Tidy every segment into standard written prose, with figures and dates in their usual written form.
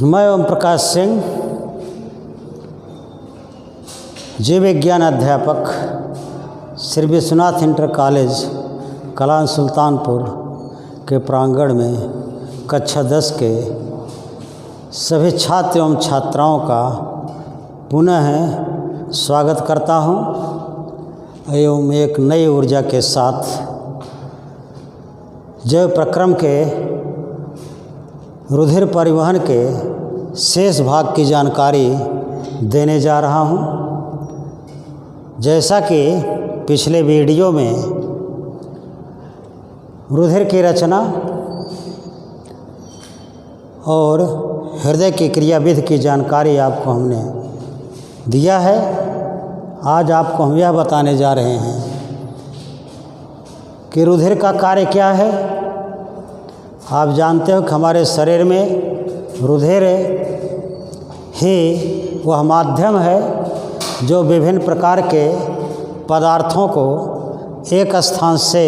मैं ओम प्रकाश सिंह, जीव विज्ञान अध्यापक, श्री विश्वनाथ इंटर कॉलेज कलां सुल्तानपुर के प्रांगण में कक्षा 10 के सभी छात्र एवं छात्राओं का पुनः स्वागत करता हूं एवं एक नई ऊर्जा के साथ जैव प्रक्रम के रुधिर परिवहन के शेष भाग की जानकारी देने जा रहा हूं। जैसा कि पिछले वीडियो में रुधिर की रचना और हृदय की क्रियाविधि की जानकारी आपको हमने दिया है, आज आपको हम यह बताने जा रहे हैं कि रुधिर का कार्य क्या है। आप जानते हो कि हमारे शरीर में रुधिर ही वह माध्यम है जो विभिन्न प्रकार के पदार्थों को एक स्थान से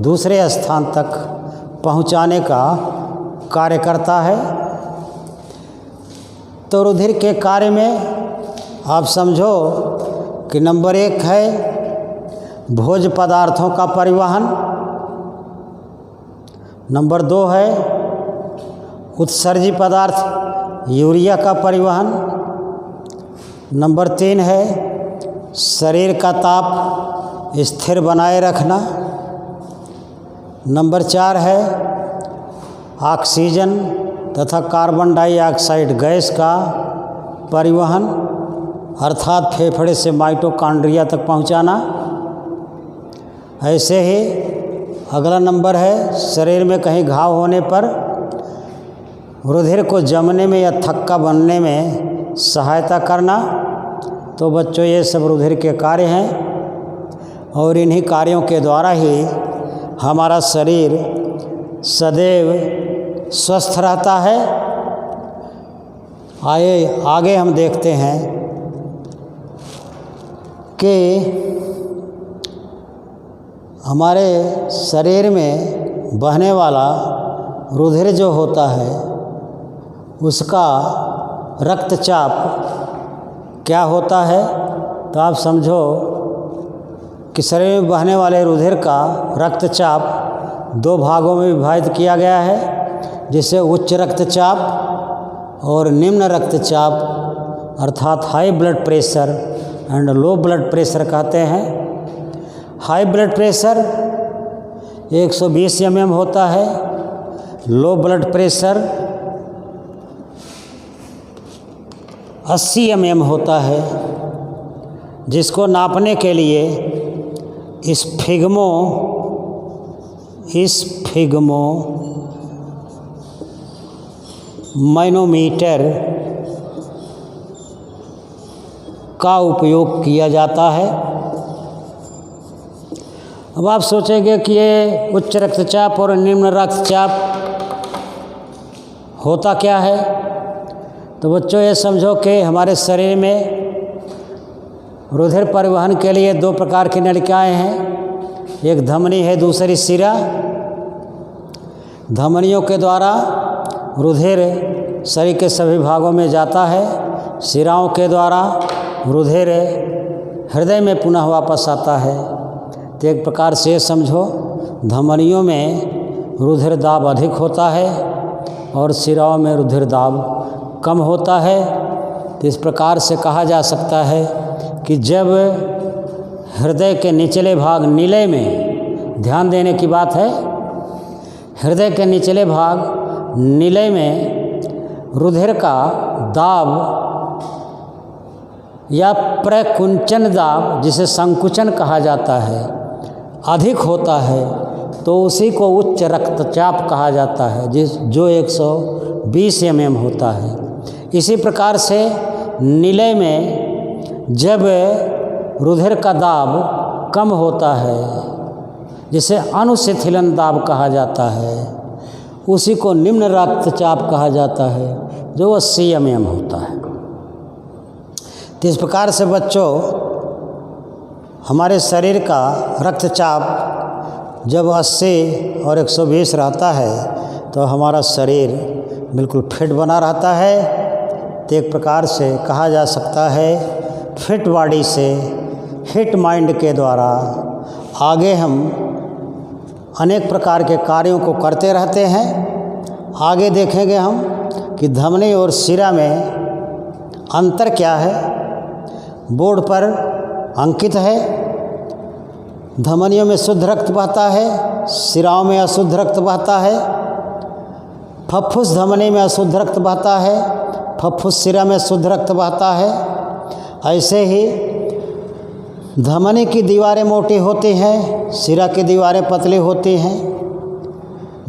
दूसरे स्थान तक पहुंचाने का कार्य करता है। तो रुधिर के कार्य में आप समझो कि नंबर 1 है भोज्य पदार्थों का परिवहन, नंबर 2 है उत्सर्जी पदार्थ यूरिया का परिवहन, नंबर 3 है शरीर का ताप स्थिर बनाए रखना, नंबर 4 है ऑक्सीजन तथा कार्बन डाइऑक्साइड गैस का परिवहन अर्थात फेफड़े से माइटोकॉन्ड्रिया तक पहुंचाना। ऐसे ही अगला नंबर है शरीर में कहीं घाव होने पर रुधिर को जमने में या थक्का बनने में सहायता करना। तो बच्चों, ये सब रुधिर के कार्य हैं और इन्हीं कार्यों के द्वारा ही हमारा शरीर सदैव स्वस्थ रहता है। आगे हम देखते हैं कि हमारे शरीर में बहने वाला रुधिर जो होता है उसका रक्तचाप क्या होता है। तो आप समझो कि शरीर में बहने वाले रुधिर का रक्तचाप 2 भागों में विभाजित किया गया है, जिसे उच्च रक्तचाप और निम्न रक्तचाप अर्थात high blood pressure and low blood pressure कहते हैं। हाई ब्लड प्रेशर 120 mm होता है, लो ब्लड प्रेशर 80 mm होता है, जिसको नापने के लिए स्फिग्मो मैनोमीटर का उपयोग किया जाता है। अब आप सोचेंगे कि ये उच्च रक्तचाप और निम्न रक्तचाप होता क्या है। तो बच्चों, ये समझो कि हमारे शरीर में रुधिर परिवहन के लिए 2 प्रकार की नलिकाएं हैं, एक धमनी है, दूसरी शिरा। धमनियों के द्वारा रुधिर शरीर के सभी भागों में जाता है, शिराओं के द्वारा रुधिर हृदय में पुनः वापस आता है। तो एक प्रकार से समझो धमनियों में रुधिर दाब अधिक होता है और शिराओं में रुधिर दाब कम होता है। तो इस प्रकार से कहा जा सकता है कि जब हृदय के निचले भाग नीले में, ध्यान देने की बात है, हृदय के निचले भाग नीले में रुधिर का दाब या प्रकुंचन दाब, जिसे संकुचन कहा जाता है, अधिक होता है, तो उसी को उच्च रक्तचाप कहा जाता है, जो 120 mm होता है। इसी प्रकार से नीले में जब रुधिर का दाब कम होता है, जिसे अनुशिथिलन दाब कहा जाता है, उसी को निम्न रक्तचाप कहा जाता है, जो 80 mm होता है। तो इस प्रकार से बच्चों, हमारे शरीर का रक्तचाप जब 80 और 120 रहता है तो हमारा शरीर बिल्कुल फिट बना रहता है। तो एक प्रकार से कहा जा सकता है फिट बॉडी से हिट माइंड के द्वारा आगे हम अनेक प्रकार के कार्यों को करते रहते हैं। आगे देखेंगे हम कि धमनी और शिरा में अंतर क्या है। बोर्ड पर अंकित है, धमनियों में शुद्ध रक्त बहता है, शिराओं में अशुद्ध रक्त बहता है। फफ्फुस धमनी में अशुद्ध रक्त बहता है, फफ्फुस शिरा में शुद्ध रक्त बहता है। ऐसे ही धमनी की दीवारें मोटी होती हैं, शिरा की दीवारें पतली होती हैं।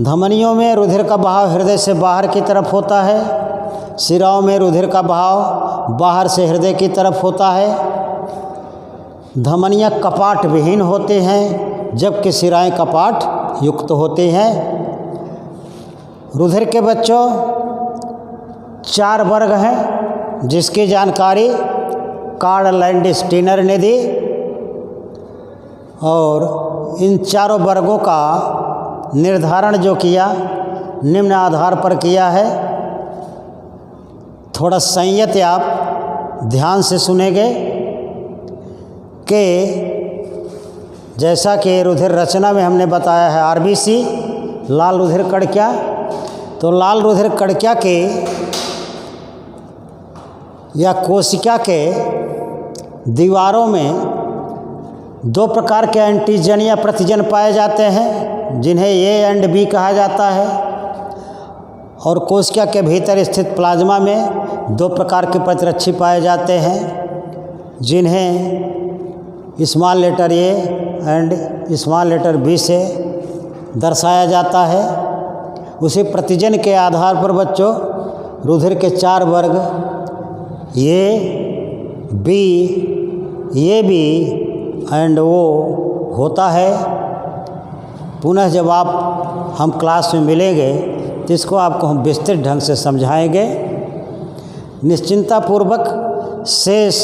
धमनियों में रुधिर का बहाव हृदय से बाहर की तरफ होता है, शिराओं में रुधिर का बहाव बाहर से हृदय की तरफ होता है। धमनियाँ कपाट विहीन होते हैं जबकि शिराएं कपाट युक्त होती हैं। रुधिर के बच्चों 4 वर्ग हैं जिसकी जानकारी कार्ल लैंडस्टीनर ने दी, और इन चारों वर्गों का निर्धारण जो किया निम्न आधार पर किया है। थोड़ा संयत आप ध्यान से सुनेंगे कि जैसा कि रुधिर रचना में हमने बताया है आरबीसी लाल रुधिर कणिका, तो लाल रुधिर कणिका के या कोशिका के दीवारों में 2 प्रकार के एंटीजन या प्रतिजन पाए जाते हैं जिन्हें ए एंड बी कहा जाता है, और कोशिका के भीतर स्थित प्लाज्मा में 2 प्रकार के प्रतिरक्षी पाए जाते हैं जिन्हें small letter A and small letter B से दर्शाया जाता है। उसी प्रतिजन के आधार पर बच्चों रुधिर के 4 वर्ग ए बी एंड ओ होता है। पुनः जब आप हम क्लास में मिलेंगे तो इसको आपको हम विस्तृत ढंग से समझाएंगे। निश्चिंतापूर्वक शेष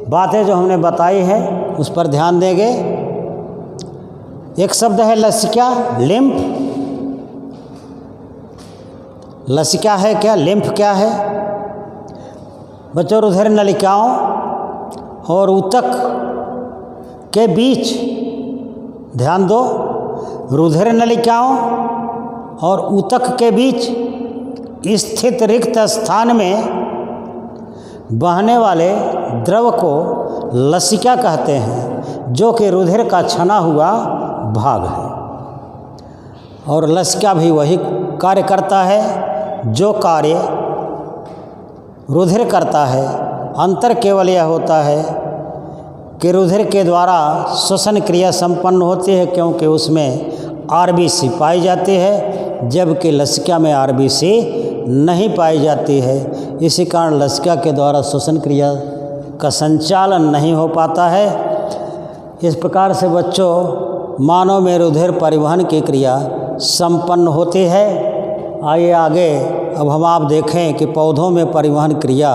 बातें जो हमने बताई है उस पर ध्यान देंगे। एक शब्द है लसिका, लिम्फ। लसिका है क्या, लिम्फ क्या है? बच्चों रुधिर नलिकाओं और ऊतक के बीच ध्यान दो, रुधिर नलिकाओं और ऊतक के बीच स्थित रिक्त स्थान में बहने वाले द्रव को लसिका कहते हैं, जो कि रुधिर का छना हुआ भाग है। और लसिका भी वही कार्य करता है जो कार्य रुधिर करता है। अंतर केवल यह होता है कि रुधिर के द्वारा श्वसन क्रिया संपन्न होती है क्योंकि उसमें आरबीसी पाई जाती है, जबकि लसिका में आरबीसी नहीं पाई जाती है। इसी कारण लसिका के द्वारा श्वसन क्रिया का संचालन नहीं हो पाता है। इस प्रकार से बच्चों मानव में रुधिर परिवहन की क्रिया संपन्न होती है। आइए आगे अब हम आप देखें कि पौधों में परिवहन क्रिया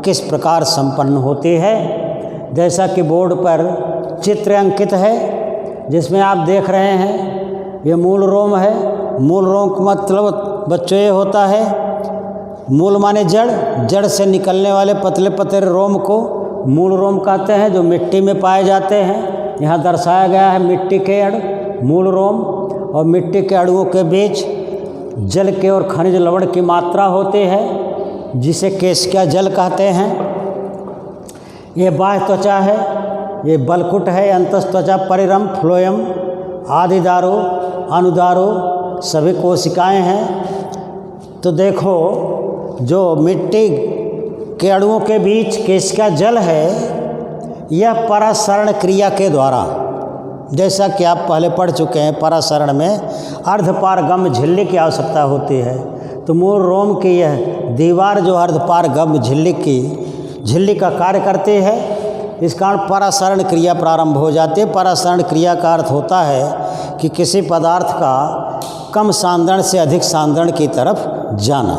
किस प्रकार संपन्न होती है। जैसा कि बोर्ड पर चित्र अंकित है जिसमें आप देख रहे हैं, ये मूल रोम है। मूल रोम का मतलब बच्चों ये होता है, मूल माने जड़, जड़ से निकलने वाले पतले पतले रोम को मूल रोम कहते हैं, जो मिट्टी में पाए जाते हैं। यहाँ दर्शाया गया है मिट्टी के अणु, मूल रोम, और मिट्टी के अणुओं के बीच जल के और खनिज लवण की मात्रा होती है जिसे केशिका जल कहते हैं। ये बाह्य त्वचा है, ये बलकुट है, अंतस्त्वचा, परिरम, फ्लोएम, आदिदारो, अनुदारो सभी कोशिकाएं हैं। तो देखो जो मिट्टी के अणुओं के बीच केशिका जल है, यह परासरण क्रिया के द्वारा, जैसा कि आप पहले पढ़ चुके हैं, परासरण में अर्धपारगम्य झिल्ली की आवश्यकता होती है। तो मूल रोम की यह दीवार जो अर्धपारगम्य झिल्ली का कार्य करती है, इस कारण परासरण क्रिया प्रारंभ हो जाती है। परासरण क्रिया का अर्थ होता है कि किसी पदार्थ का कम सांद्रण से अधिक सांद्रण की तरफ जाना।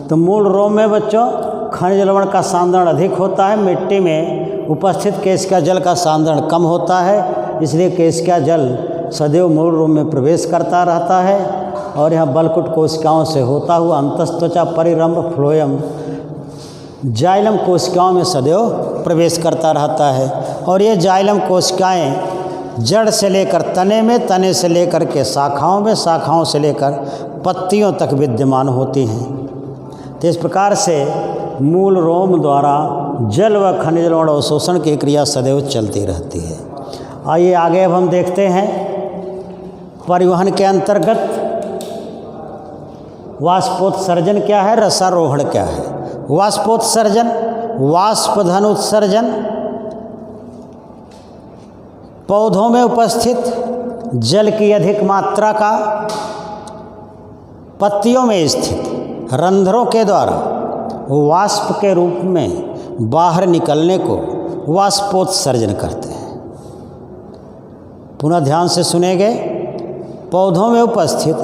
तो मूल रोम में बच्चों खनिज लवण का सांद्रण अधिक होता है, मिट्टी में उपस्थित केशिका जल का सांद्रण कम होता है, इसलिए केशिका जल सदैव मूल रोम में प्रवेश करता रहता है और यह बलकुट कोशिकाओं से होता हुआ अंतस्त्वचा परिरंभ फ्लोएम जाइलम कोशिकाओं में सदैव प्रवेश करता रहता है। और ये जाइलम कोशिकाएं जड़ से लेकर तने में, तने से लेकर के शाखाओं में, शाखाओं से लेकर पत्तियों तक विद्यमान होती हैं। तो इस प्रकार से मूल रोम द्वारा जल व खनिज लवण अवशोषण की क्रिया सदैव चलती रहती है। आइए आगे अब हम देखते हैं परिवहन के अंतर्गत वाष्पोत्सर्जन क्या है, रसारोहण क्या है। वाष्पोत्सर्जन, वाष्पधन उत्सर्जन पौधों में उपस्थित जल की अधिक मात्रा का पत्तियों में स्थित रंध्रों के द्वारा वाष्प के रूप में बाहर निकलने को वाष्पोत्सर्जन कहते हैं। पुनः ध्यान से सुनेंगे। पौधों में उपस्थित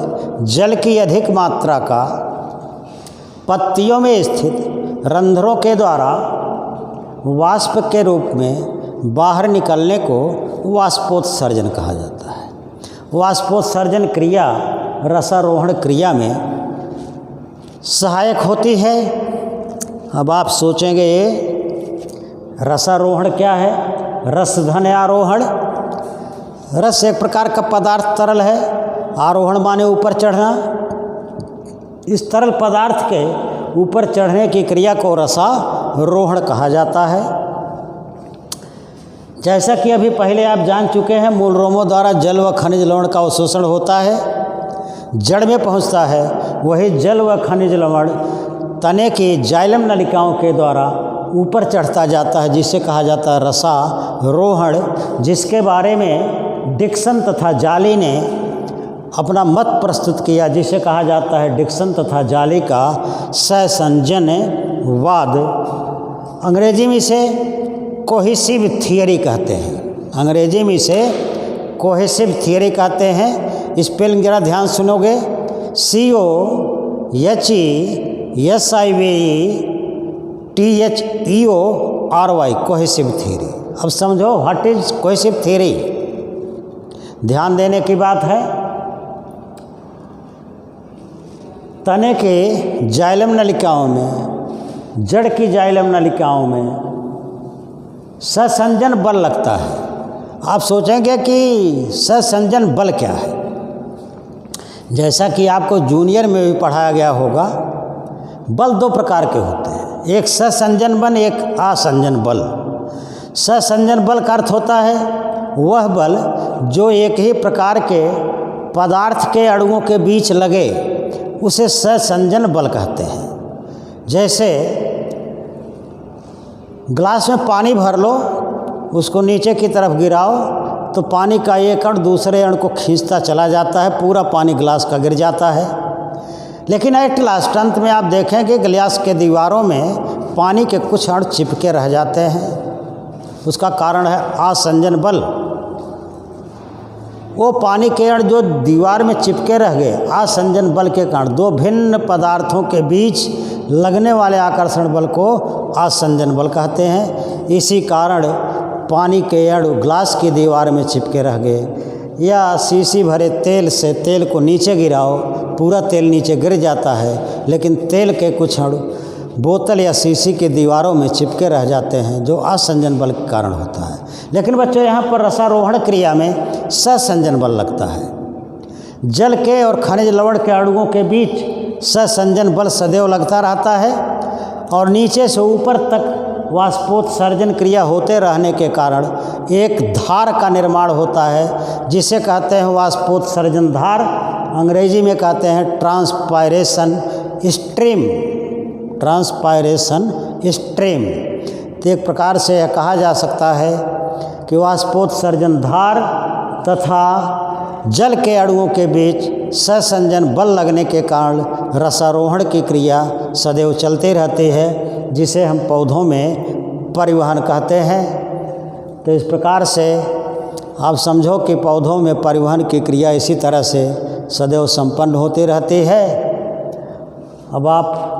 जल की अधिक मात्रा का पत्तियों में स्थित रंध्रों के द्वारा वाष्प के रूप में बाहर निकलने को वाष्पोत्सर्जन कहा जाता है। वाष्पोत्सर्जन क्रिया रसारोहण क्रिया में सहायक होती है। अब आप सोचेंगे ये रसारोहण क्या है? रसधन आरोहण। रस एक प्रकार का पदार्थ तरल है, आरोहण माने ऊपर चढ़ना। इस तरल पदार्थ के ऊपर चढ़ने की क्रिया को रसारोहण कहा जाता है। जैसा कि अभी पहले आप जान चुके हैं, मूल रोमों द्वारा जल व खनिज लवण का अवशोषण होता है, जड़ में पहुंचता है। वही जल व खनिज लवण तने की जाइलम नलिकाओं के द्वारा ऊपर चढ़ता जाता है, जिसे कहा जाता है रसारोहण, जिसके बारे में डिक्सन तथा जाली ने अपना मत प्रस्तुत किया, जिसे कहा जाता है डिक्सन तथा जाली का सहसंजनवाद। अंग्रेजी में इसे कोहेसिव थियरी कहते हैं। अंग्रेजी में इसे कोहेसिव थियरी कहते हैं। स्पेलिंग जरा ध्यान सुनोगे, COHESIVTHEORY, कोहेसिव थियरी। अब समझो व्हाट इज कोहेसिव थियरी। ध्यान देने की बात है। तने के जाइलम नलिकाओं में, जड़ की जाइलम नलिकाओं में सहसंजन बल लगता है। आप सोचेंगे कि सहसंजन बल क्या है। जैसा कि आपको जूनियर में भी पढ़ाया गया होगा, बल दो प्रकार के होते हैं, एक सहसंजन बल, एक आसंजन बल। सहसंजन बल का अर्थ होता है वह बल जो एक ही प्रकार के पदार्थ के अणुओं के बीच लगे, उसे सहसंजन बल कहते हैं। जैसे ग्लास में पानी भर लो, उसको नीचे की तरफ गिराओ तो पानी का एक अणु दूसरे अणु को खींचता चला जाता है, पूरा पानी ग्लास का गिर जाता है। लेकिन एट लास्ट अंत में आप देखेंगे गिलास के दीवारों में पानी के कुछ अणु चिपके रह जाते हैं। उसका कारण है आसंजन बल। वो पानी के अणु जो दीवार में चिपके रह गए, आसंजन बल के कारण दो भिन्न पदार्थों के बीच लगने वाले आकर्षण बल को आसंजन बल कहते हैं। इसी कारण पानी के अणु ग्लास की दीवार में चिपके रह गए, या शीशी भरे तेल से तेल को नीचे गिराओ, पूरा तेल नीचे गिर जाता है, लेकिन तेल के कुछ अणु बोतल या शीशी की दीवारों में चिपके रह जाते हैं, जो असंजन बल के कारण होता है। लेकिन बच्चों यहाँ पर रसारोहण क्रिया में सहसंजन बल लगता है। जल के और खनिज लवण के अणुओं के बीच सहसंजन बल सदैव लगता रहता है, और नीचे से ऊपर तक वाष्पोत्सर्जन क्रिया होते रहने के कारण एक धार का निर्माण होता है, जिसे कहते हैं वाष्पोत्सर्जन धार। अंग्रेजी में कहते हैं ट्रांसपायरेशन स्ट्रीम। Transpiration stream. तो एक प्रकार से यह कहा जा सकता है कि वाष्पोत्सर्जन धार तथा जल के अणुओं के बीच सहसंजन बल लगने के कारण रसारोहण की क्रिया सदैव चलती रहती है, जिसे हम पौधों में परिवहन कहते हैं। तो इस प्रकार से आप समझो कि पौधों में परिवहन की क्रिया इसी तरह से सदैव संपन्न होती रहती है। अब आप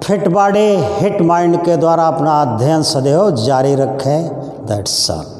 फिट बॉडी हिट माइंड के द्वारा अपना अध्ययन सदैव जारी रखें। That's all.